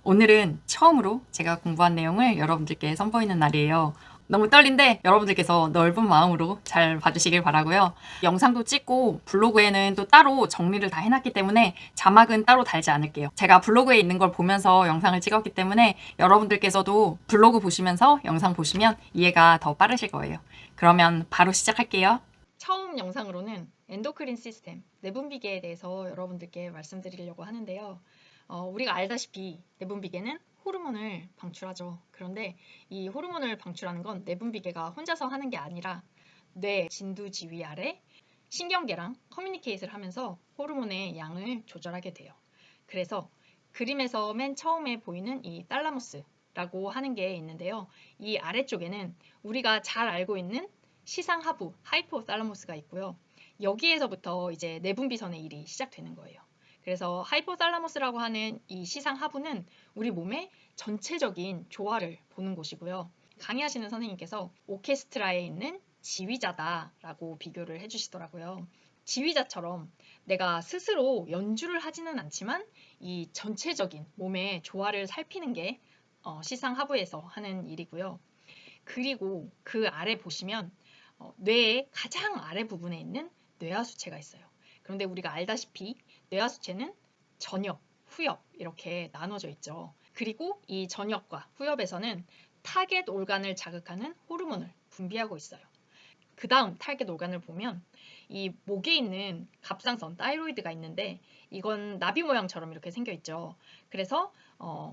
오늘은 처음으로 제가 공부한 내용을 여러분들께 선보이는 날이에요. 너무 떨린데 여러분들께서 넓은 마음으로 잘 봐주시길 바라고요. 영상도 찍고 블로그에는 또 따로 정리를 다 해놨기 때문에 자막은 따로 달지 않을게요. 제가 블로그에 있는 걸 보면서 영상을 찍었기 때문에 여러분들께서도 블로그 보시면서 영상 보시면 이해가 더 빠르실 거예요. 그러면 바로 시작할게요. 처음 영상으로는 엔도크린 시스템, 내분비계에 대해서 여러분들께 말씀드리려고 하는데요. 우리가 알다시피 내분비계는 호르몬을 방출하죠. 그런데 이 호르몬을 방출하는 건 내분비계가 혼자서 하는 게 아니라 뇌 진두지휘 아래 신경계랑 커뮤니케이트를 하면서 호르몬의 양을 조절하게 돼요. 그래서 그림에서 맨 처음에 보이는 이 탈라무스라고 하는 게 있는데요. 이 아래쪽에는 우리가 잘 알고 있는 시상하부, 하이포탈라무스가 있고요. 여기에서부터 이제 내분비선의 일이 시작되는 거예요. 그래서 하이포탈라무스라고 하는 이 시상하부는 우리 몸의 전체적인 조화를 보는 곳이고요. 강의하시는 선생님께서 오케스트라에 있는 지휘자다라고 비교를 해주시더라고요. 지휘자처럼 내가 스스로 연주를 하지는 않지만 이 전체적인 몸의 조화를 살피는 게 시상하부에서 하는 일이고요. 그리고 그 아래 보시면 뇌의 가장 아래 부분에 있는 뇌하수체가 있어요. 그런데 우리가 알다시피 뇌하수체는 전엽, 후엽 이렇게 나눠져 있죠. 그리고 이 전엽과 후엽에서는 타겟 올간을 자극하는 호르몬을 분비하고 있어요. 그 다음 타겟 올간을 보면 이 목에 있는 갑상선, 타이로이드가 있는데 이건 나비 모양처럼 이렇게 생겨 있죠. 그래서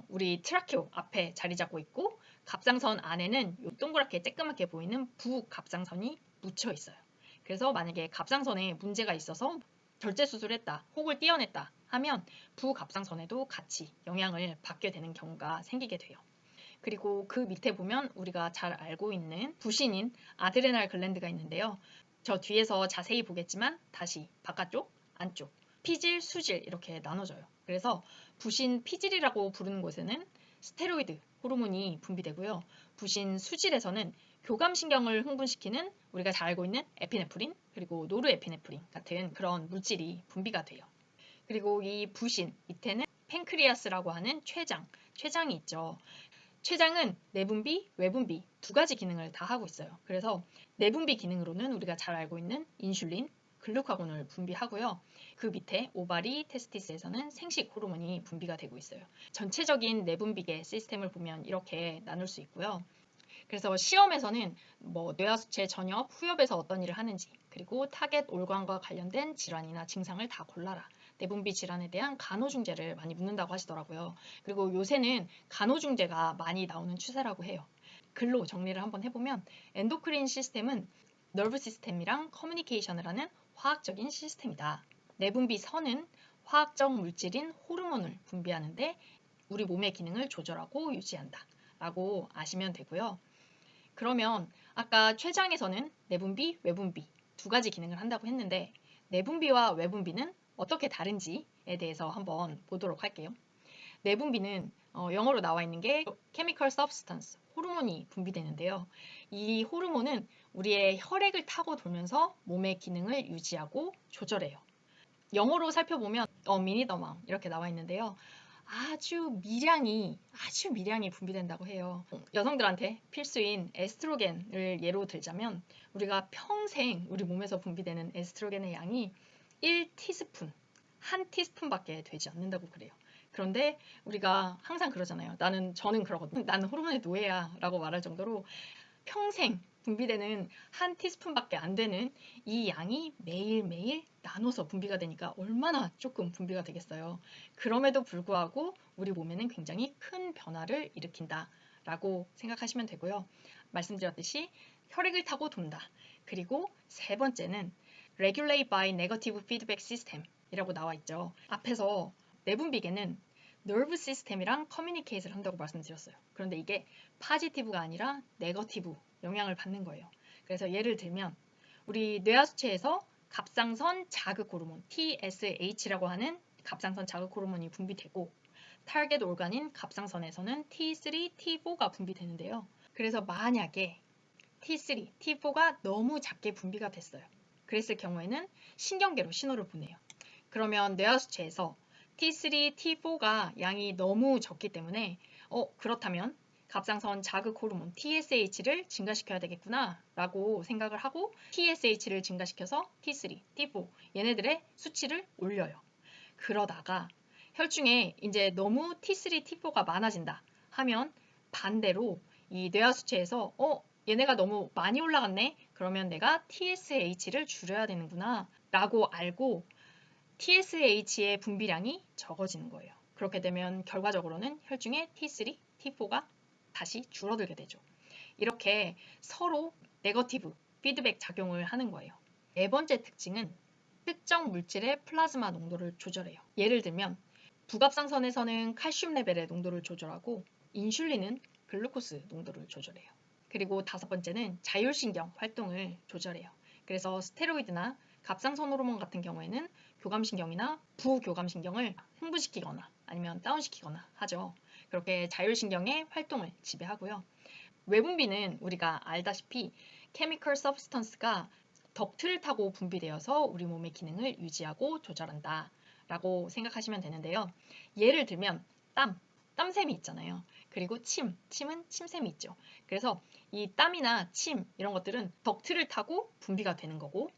우리 트라키오 앞에 자리 잡고 있고 갑상선 안에는 요 동그랗게 쬐끄맣게 보이는 부갑상선이 묻혀 있어요. 그래서 만약에 갑상선에 문제가 있어서 절제 수술했다, 혹을 떼어냈다 하면 부갑상선에도 같이 영향을 받게 되는 경우가 생기게 돼요. 그리고 그 밑에 보면 우리가 잘 알고 있는 부신인 아드레날 글랜드가 있는데요. 저 뒤에서 자세히 보겠지만 다시 바깥쪽, 안쪽, 피질, 수질 이렇게 나눠져요. 그래서 부신 피질이라고 부르는 곳에는 스테로이드 호르몬이 분비되고요. 부신 수질에서는 교감신경을 흥분시키는 우리가 잘 알고 있는 에피네프린 그리고 노르에피네프린 같은 그런 물질이 분비가 돼요. 그리고 이 부신 밑에는 팬크리아스라고 하는 췌장이 있죠. 췌장은 내분비, 외분비 두 가지 기능을 다 하고 있어요. 그래서 내분비 기능으로는 우리가 잘 알고 있는 인슐린, 글루카곤을 분비하고요. 그 밑에 오바리, 테스티스에서는 생식 호르몬이 분비가 되고 있어요. 전체적인 내분비계 시스템을 보면 이렇게 나눌 수 있고요. 그래서 시험에서는 뇌하수체 전엽, 후엽에서 어떤 일을 하는지 그리고 타겟 올관과 관련된 질환이나 증상을 다 골라라. 내분비 질환에 대한 간호중재를 많이 묻는다고 하시더라고요. 그리고 요새는 간호중재가 많이 나오는 추세라고 해요. 글로 정리를 한번 해보면 엔도크린 시스템은 너브 시스템이랑 커뮤니케이션을 하는 화학적인 시스템이다. 내분비 선은 화학적 물질인 호르몬을 분비하는데 우리 몸의 기능을 조절하고 유지한다. 라고 아시면 되고요. 그러면 아까 췌장에서는 내분비, 외분비 두 가지 기능을 한다고 했는데 내분비와 외분비는 어떻게 다른지에 대해서 한번 보도록 할게요. 내분비는 영어로 나와 있는 게 chemical substance, 호르몬이 분비되는데요. 이 호르몬은 우리의 혈액을 타고 돌면서 몸의 기능을 유지하고 조절해요. 영어로 살펴보면 minute amount 이렇게 나와 있는데요. 아주 미량이 분비된다고 해요. 여성들한테 필수인 에스트로겐을 예로 들자면 우리가 평생 우리 몸에서 분비되는 에스트로겐의 양이 1티스푼, 한 티스푼밖에 되지 않는다고 그래요. 그런데 우리가 항상 그러잖아요. 저는 그러거든요. 나는 호르몬의 노예야 라고 말할 정도로 평생 분비되는 한 티스푼밖에 안 되는 이 양이 매일매일 나눠서 분비가 되니까 얼마나 조금 분비가 되겠어요. 그럼에도 불구하고 우리 몸에는 굉장히 큰 변화를 일으킨다 라고 생각하시면 되고요. 말씀드렸듯이 혈액을 타고 돈다. 그리고 세 번째는 Regulate by Negative Feedback System 이라고 나와 있죠. 앞에서 내분비계는 nerve 시스템이랑 커뮤니케이트를 한다고 말씀드렸어요. 그런데 이게 파지티브가 아니라 네거티브 영향을 받는 거예요. 그래서 예를 들면 우리 뇌하수체에서 갑상선 자극 호르몬 TSH라고 하는 갑상선 자극 호르몬이 분비되고 타겟 올간인 갑상선에서는 T3, T4가 분비되는데요. 그래서 만약에 T3, T4가 너무 작게 분비가 됐어요. 그랬을 경우에는 신경계로 신호를 보내요. 그러면 뇌하수체에서 T3, T4가 양이 너무 적기 때문에 그렇다면 갑상선 자극 호르몬 TSH를 증가시켜야 되겠구나 라고 생각을 하고 TSH를 증가시켜서 T3, T4 얘네들의 수치를 올려요. 그러다가 혈중에 이제 너무 T3, T4가 많아진다 하면 반대로 이 뇌하수체에서 얘네가 너무 많이 올라갔네? 그러면 내가 TSH를 줄여야 되는구나 라고 알고 TSH의 분비량이 적어지는 거예요. 그렇게 되면 결과적으로는 혈중에 T3, T4가 다시 줄어들게 되죠. 이렇게 서로 네거티브 피드백 작용을 하는 거예요. 네 번째 특징은 특정 물질의 플라즈마 농도를 조절해요. 예를 들면 부갑상선에서는 칼슘 레벨의 농도를 조절하고 인슐린은 글루코스 농도를 조절해요. 그리고 다섯 번째는 자율신경 활동을 조절해요. 그래서 스테로이드나 갑상선 호르몬 같은 경우에는 교감신경이나 부교감신경을 흥분시키거나 아니면 다운시키거나 하죠. 그렇게 자율신경의 활동을 지배하고요. 외분비는 우리가 알다시피 케미컬 서브스턴스가 덕트를 타고 분비되어서 우리 몸의 기능을 유지하고 조절한다 라고 생각하시면 되는데요. 예를 들면 땀샘이 있잖아요. 그리고 침은 침샘이 있죠. 그래서 이 땀이나 침 이런 것들은 덕트를 타고 분비가 되는 거고,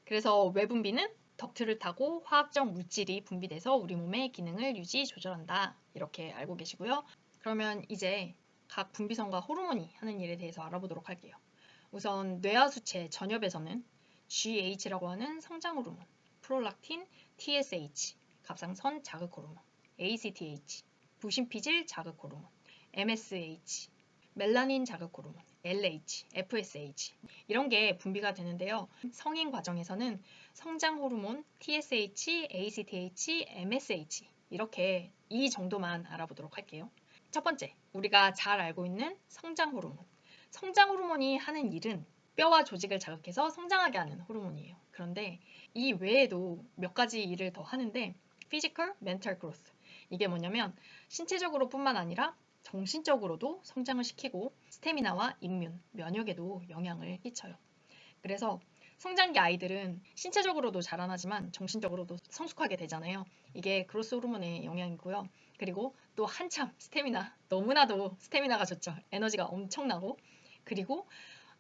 그래서 외분비는 덕트를 타고 화학적 물질이 분비돼서 우리 몸의 기능을 유지 조절한다 이렇게 알고 계시고요. 그러면 이제 각 분비성과 호르몬이 하는 일에 대해서 알아보도록 할게요. 우선 뇌하수체 전엽에서는 GH라고 하는 성장 호르몬, 프롤락틴, TSH, 갑상선 자극 호르몬, ACTH, 부신피질 자극 호르몬, MSH, 멜라닌 자극 호르몬, LH, FSH 이런 게 분비가 되는데요. 성인 과정에서는 성장 호르몬, TSH, ACTH, MSH 이렇게 이 정도만 알아보도록 할게요. 첫 번째, 우리가 잘 알고 있는 성장 호르몬. 성장 호르몬이 하는 일은 뼈와 조직을 자극해서 성장하게 하는 호르몬이에요. 그런데 이 외에도 몇 가지 일을 더 하는데 Physical, Mental Growth 이게 뭐냐면 신체적으로 뿐만 아니라 정신적으로도 성장을 시키고 스태미나와 임문, 면역에도 영향을 끼쳐요. 그래서 성장기 아이들은 신체적으로도 자라나지만 정신적으로도 성숙하게 되잖아요. 이게 그로스 호르몬의 영향이고요. 그리고 또 한참 스태미나, 너무나도 스태미나가 좋죠. 에너지가 엄청나고, 그리고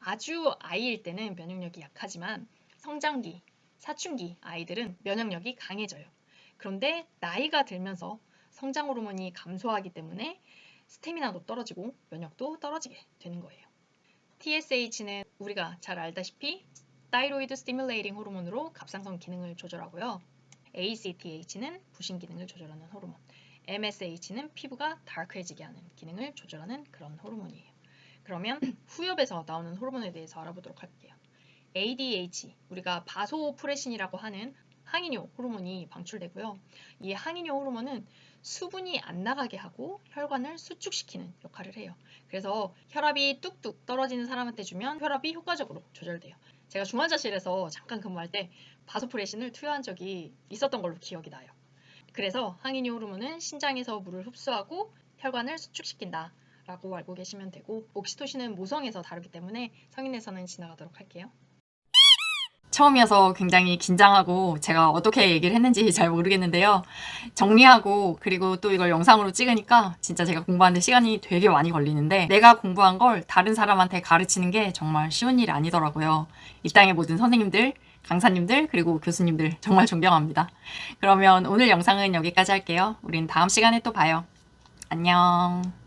아주 아이일 때는 면역력이 약하지만 성장기, 사춘기 아이들은 면역력이 강해져요. 그런데 나이가 들면서 성장 호르몬이 감소하기 때문에 스태미나도 떨어지고 면역도 떨어지게 되는 거예요. TSH는 우리가 잘 알다시피 타이로이드 스티뮬레이팅 호르몬으로 갑상선 기능을 조절하고요. ACTH는 부신 기능을 조절하는 호르몬, MSH는 피부가 다크해지게 하는 기능을 조절하는 그런 호르몬이에요. 그러면 후엽에서 나오는 호르몬에 대해서 알아보도록 할게요. ADH, 우리가 바소프레신이라고 하는 항이뇨 호르몬이 방출되고요. 이 항이뇨 호르몬은 수분이 안 나가게 하고 혈관을 수축시키는 역할을 해요. 그래서 혈압이 뚝뚝 떨어지는 사람한테 주면 혈압이 효과적으로 조절돼요. 제가 중환자실에서 잠깐 근무할 때 바소프레신을 투여한 적이 있었던 걸로 기억이 나요. 그래서 항이뇨 호르몬은 신장에서 물을 흡수하고 혈관을 수축시킨다 라고 알고 계시면 되고, 옥시토신은 모성에서 다루기 때문에 성인에서는 지나가도록 할게요. 처음이어서 굉장히 긴장하고 제가 어떻게 얘기를 했는지 잘 모르겠는데요. 정리하고 그리고 또 이걸 영상으로 찍으니까 진짜 제가 공부하는데 시간이 되게 많이 걸리는데 내가 공부한 걸 다른 사람한테 가르치는 게 정말 쉬운 일이 아니더라고요. 이 땅의 모든 선생님들, 강사님들, 그리고 교수님들 정말 존경합니다. 그러면 오늘 영상은 여기까지 할게요. 우린 다음 시간에 또 봐요. 안녕.